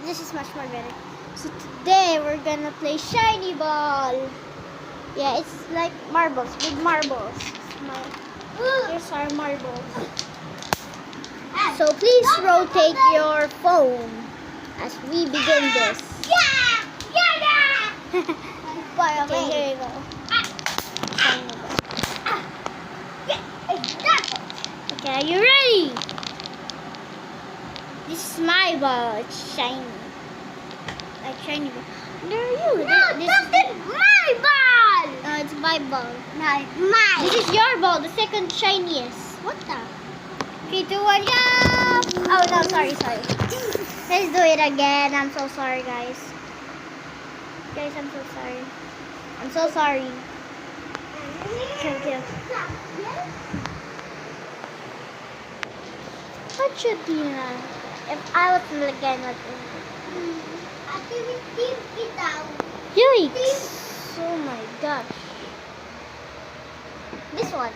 this is much more better. So today we're gonna play shiny ball. Yeah, it's like marbles, big marbles. Here's our marbles. So please rotate your phone as we begin this. Okay, here you go. Shiny ball. Okay, are you ready? This is my ball. It's shiny. Like shiny ball. Where are you? This is my ball! No, it's my ball. No, it's mine. This is your ball, the second shiniest. What the? 3, 2, 1, jump! Oh, no, sorry. Let's do it again. I'm so sorry, guys. Guys, I'm so sorry. I'm so sorry. Okay. What should be if I was again like yikes! Oh my gosh. This one.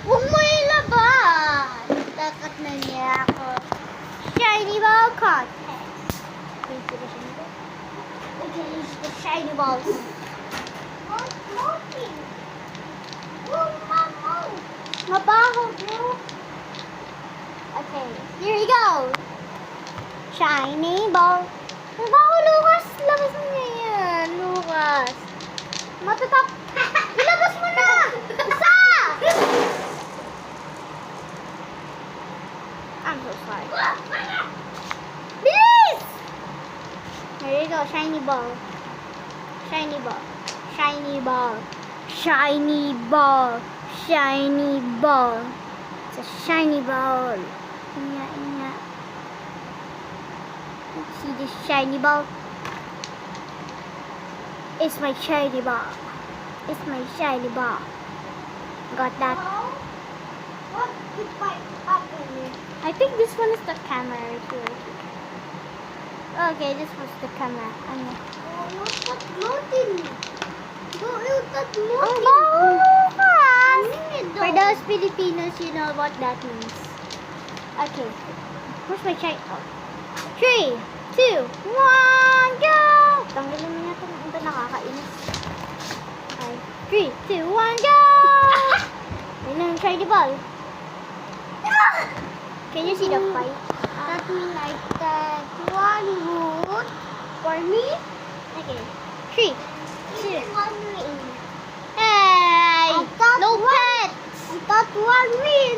Huwag mo ilabas! Takat na niya ako. Shiny ball contest. Okay, the shiny balls. Mabaho, bro. Okay, here you go. Shiny ball. Mabaho, Lucas. Labas mo niya yan, Lucas. Matatap. Ilabas mo na. Isa! I'm so sorry. Bilis! Here you go, shiny ball. Shiny ball. Shiny ball. Shiny ball. Shiny ball. It's a shiny ball. Inga. Let's see this shiny ball. It's my shiny ball. It's my shiny ball. Got that? What is my happening? I think this one is the camera right here. Okay, this was the camera. Ano? Look at floating. Go out that Ang floating. bawas! For those Filipinos, you know what that means. Okay. Where's my shiny? Oh. 3, 2, 1, go! Tanggalin mo natin. Ito nakakainis. Okay. 3, 2, 1, go! Yun ang shiny ball. Can you see the fight? That means like that one wood for me. Okay. 3, 2. One win. Hey! I thought No one- pets! I thought one win.